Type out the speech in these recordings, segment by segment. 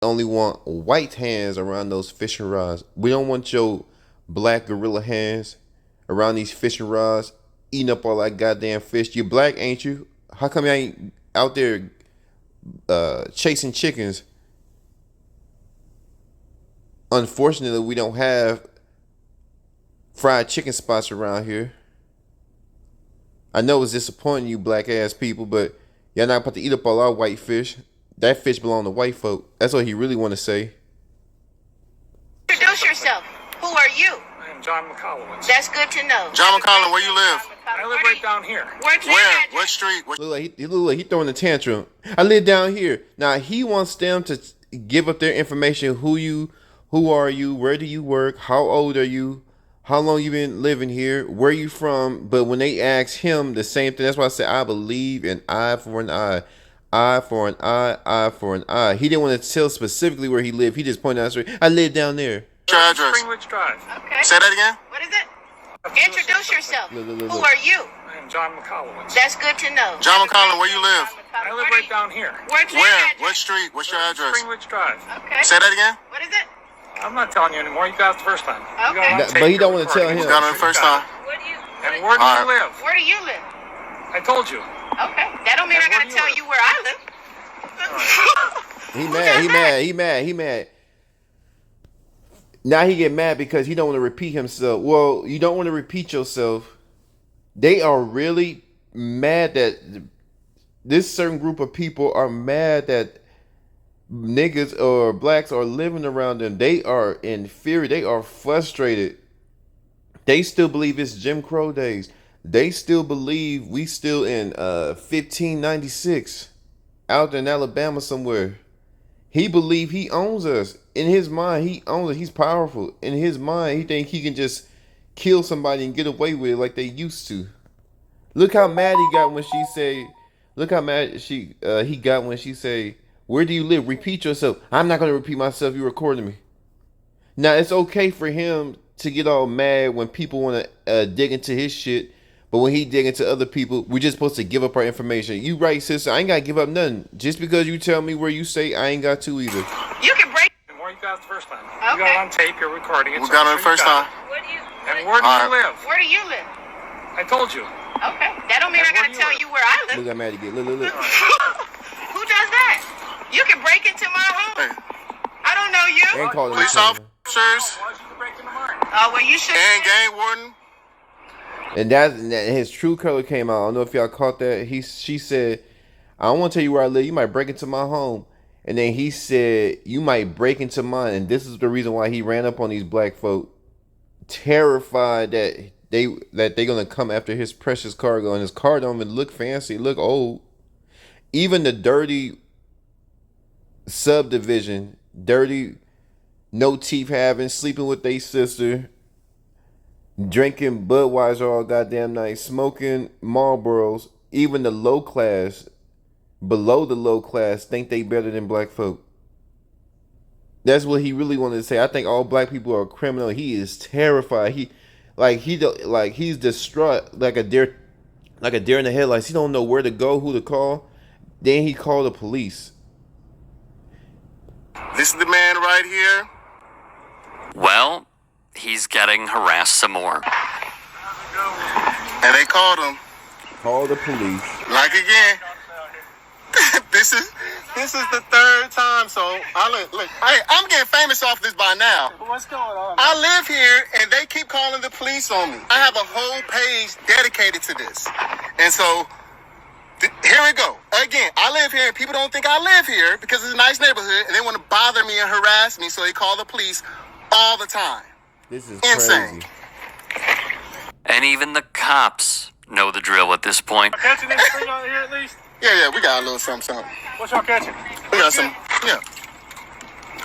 only want white hands around those fishing rods. We don't want your black gorilla hands around these fishing rods, eating up all that goddamn fish. You black, ain't you? How come you ain't out there chasing chickens? Unfortunately, we don't have fried chicken spots around here. I know it's disappointing you black ass people, but y'all not about to eat up all our white fish. That fish belong to white folk. That's what he really want to say. Introduce yourself. Who are you? I am John McCollowitz. That's good to know. John McCollum, where you live? I live right down here. Where? What street? Look like he throwing a tantrum. I live down here. Now he wants them to give up their information. Who are you? Where do you work? How old are you? How long you been living here? Where you from? But when they ask him the same thing, that's why I say I believe in eye for an eye. Eye for an eye, eye for an eye. He didn't want to tell specifically where he lived. He just pointed out, I live down there. Your address? Springwich Drive. Okay. Say that again? What is it? Introduce yourself. Look. Who are you? I am John McCollowitz. That's good to know. John McCollum, where you live? I live right down here. Where's your Where? address? What street? What's your address? Springwich Drive. Okay. Say that again? What is it? I'm not telling you anymore. You got it the first time. You Okay. got it on tape, But he don't you're want to tell recording. him. Got it the first time. And where do you live? Where do you live? I told you. Okay. That don't mean I And where gotta do you tell live? you where I live. He mad. Now he get mad because he don't want to repeat himself. Well, you don't want to repeat yourself. They are really mad that this certain group of people are mad that niggas or blacks are living around them. They are in fury. They are frustrated. They still believe it's Jim Crow days. They still believe we still in 1596 out in Alabama somewhere. He believe he owns us. In his mind, he owns it. He's powerful. In his mind, he think he can just kill somebody and get away with it like they used to. Look how mad he got when she say. Look how mad he got when she say, "Where do you live? Repeat yourself." I'm not gonna repeat myself. You recording me. Now it's okay for him to get all mad when people want to dig into his shit, but when he dig into other people, we're just supposed to give up our information. You right, sister? I ain't gotta give up nothing. Just because you tell me where you say, I ain't got to either. You can break. And where you got it the first time. Okay. You got it on tape. You're recording it. We so got I'm it the sure you first got time. What do you? it. And where do you live? Where do you live? I told you. Okay. That don't mean And I gotta where do you tell live? you where I live. Look how mad he get. Look. Who does that? You can break into my home. Hey, I don't know you. Ain't called him. police officers Why should you break into mine? Oh, well, you should. and gang warden. And that his true color came out. I don't know if y'all caught that. She said, "I don't want to tell you where I live. You might break into my home." And then he said, "You might break into mine." And this is the reason why he ran up on these black folk, terrified that they gonna come after his precious cargo. And his car don't even look fancy, it look old. Even the dirty subdivision, dirty, no teeth having, sleeping with their sister, drinking Budweiser all goddamn night, smoking Marlboros. Even the low class, below the low class, think they better than black folk. That's what he really wanted to say. I think all black people are criminal. He is terrified. He's distraught, like a deer in the headlights. He don't know where to go, who to call. Then he called the police. This is the man right here. Well, he's getting harassed some more. And they called him. Call the police. Like again. This is the third time. So look. Hey, I'm getting famous off this by now. What's going on? I live here and they keep calling the police on me. I have a whole page dedicated to this. And so here we go. Again, I live here and people don't think I live here because it's a nice neighborhood and they want to bother me and harass me. So they call the police all the time. This is Insane. crazy. And even the cops know the drill at this point. Catching anything out here at least? Yeah, we got a little something. What y'all catching? We got some, yeah.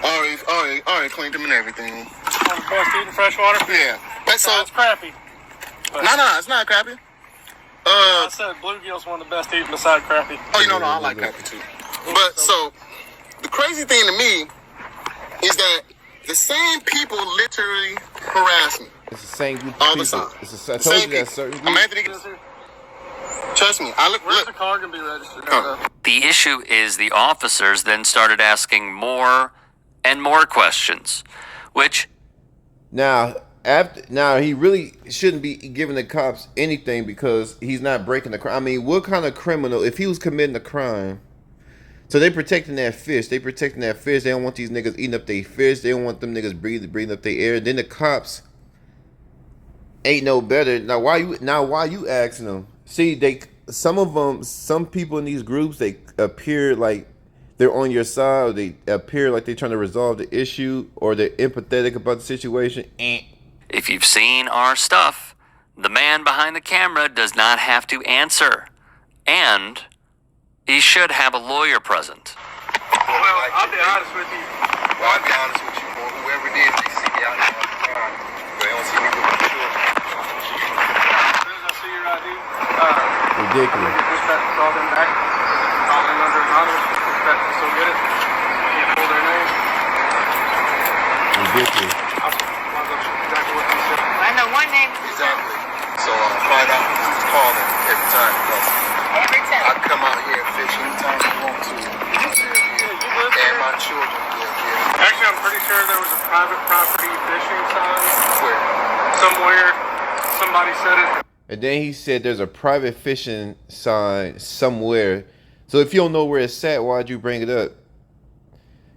Already cleaned them and everything. On the best eating fresh water? Yeah. But so, It's crappy. no, it's not crappy. I said bluegill's one of the best eating beside crappy. Oh, you know, I like crappy too. But so, the crazy thing to me is that the same people literally harass me. It's the same group of All the people. time. I told you that certain I'm group. Anthony. Trust me. I Where's the look. car gonna be registered? Oh. The issue is the officers then started asking more and more questions, which Now he really shouldn't be giving the cops anything because he's not breaking the crime. I mean, what kind of criminal, if he was committing a crime, so they protecting that fish. They protecting that fish. They don't want these niggas eating up their fish. They don't want them niggas breathing up their air. Then the cops ain't no better. Now why you asking them? See, some people in these groups, they appear like they're on your side, or they appear like they're trying to resolve the issue, or they're empathetic about the situation. if you've seen our stuff, the man behind the camera does not have to answer. And he should have a lawyer present. Well, I'll be honest with you. Well, I'll be honest with you, boy. Whoever did, they see me out here all the time. They don't see me with my children. As soon as I see your ID, Ridiculous. push that, call them back. Call them under anonymous. Push that, still get it. Can't pull their name. Ridiculous. I'll find out exactly what they said. I know one name. Exactly. So find out who's calling every time. Every I time. can come out here and fish anytime I want to. And my children live here. Actually, I'm pretty sure there was a private property fishing sign Where? somewhere. Somebody said it. And then he said there's a private fishing sign somewhere. So if you don't know where it's at, why'd you bring it up?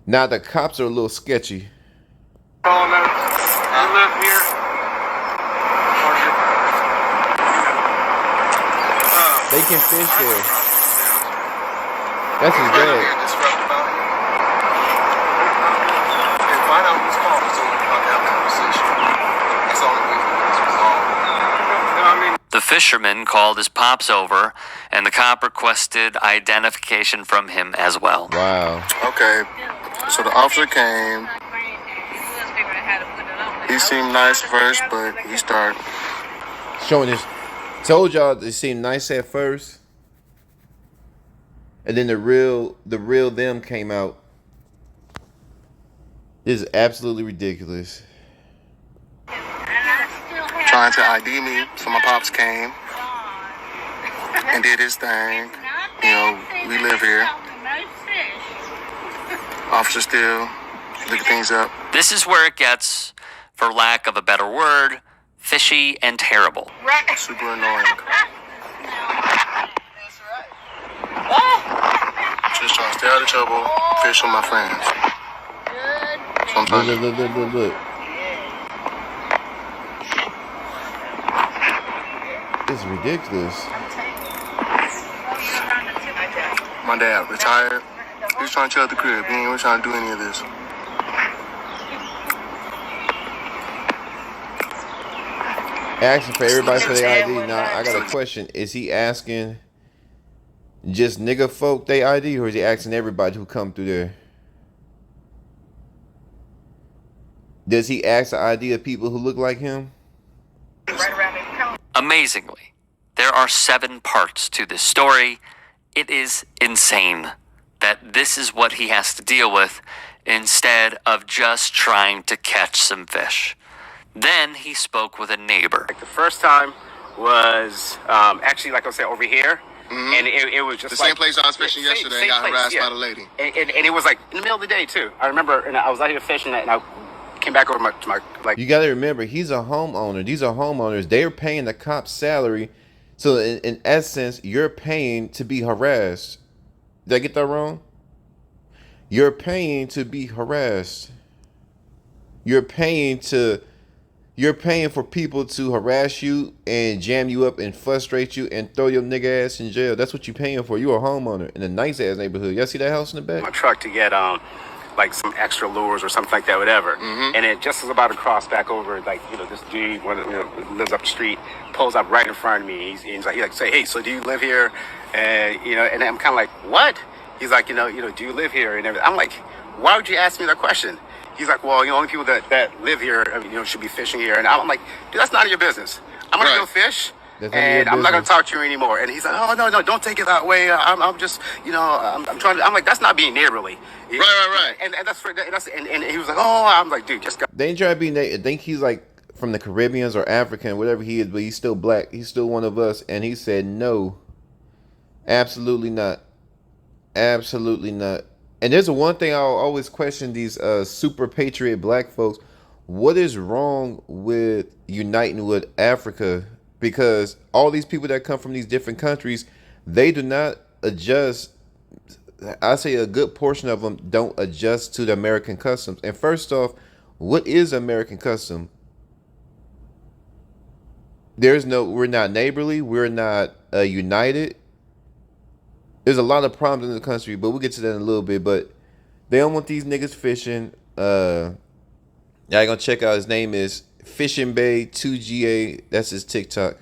Now the cops are a little sketchy. Calling out. You live here. Or They can fish there. That's his Right up dad. here, disruptive out here. And find out who's calling so we can have a conversation. That's the only way we can get this resolved. I mean, The fisherman called his pops over, and the cop requested identification from him as well. Wow. Okay, so the officer came. He seemed nice first, but he started. Showing this. Told y'all they seemed nice at first. And then the real them came out. This is absolutely ridiculous. Trying to ID me, so my pops came and did his thing. You know, we live here. Officer still looking things up. This is where it gets, for lack of a better word, fishy and terrible. Right. Super annoying. Just trying to stay out of trouble, fish with my friends. So I'm trying to Look. This is ridiculous. My dad retired. He was trying to chill at the crib. He ain't even trying to do any of this. Asking for everybody for their ID. Now I got a question. Is he asking just nigga folk they ID, or is he asking everybody who come through there? Does he ask the ID of people who look like him? Amazingly, there are 7 parts to this story. It is insane that this is what he has to deal with instead of just trying to catch some fish. Then he spoke with a neighbor. Like the first time was actually, like I said, over here. And it was just The same place I was fishing yesterday and got harassed by the lady. And it was like in the middle of the day too. I remember, and I was out here fishing, and I came back over to my like. You got to remember, he's a homeowner. These are homeowners. They're paying the cop's salary. So in essence, you're paying to be harassed. Did I get that wrong? You're paying to be harassed. You're paying for people to harass you and jam you up and frustrate you and throw your nigga ass in jail. That's what you're paying for. You're a homeowner in a nice ass neighborhood. Y'all see that house in the back? My truck to get like some extra lures or something like that, whatever. And it just was about to cross back over, like, you know, this dude lives up the street, pulls up right in front of me. He's like, say, hey, so do you live here? And you know, and I'm kind of like, what? He's like, you know, do you live here and everything? I'm like, why would you ask me that question? He's like, well, you know, only people that live here, you know, should be fishing here. And I'm like, dude, that's none of your business. I'm gonna go fish. And I'm not gonna talk to you anymore. And he's like, oh no, don't take it that way. I'm just, you know, I'm trying to. I'm like, that's not being neighborly. Right. And and he was like, oh, I'm like, dude, just go. They ain't trying to be. I think he's like from the Caribbeans or African, whatever he is, but he's still black. He's still one of us. And he said, no, absolutely not, absolutely not. And there's a one thing I'll always question these super patriot black folks. What is wrong with uniting with Africa? Because all these people that come from these different countries, they do not adjust. I say a good portion of them don't adjust to the American customs. And first off, what is American custom? We're not neighborly, we're not united. There's a lot of problems in the country, but we'll get to that in a little bit. But they don't want these niggas fishing. Y'all gonna check out his name is Fishing Bay 2GA. That's his TikTok.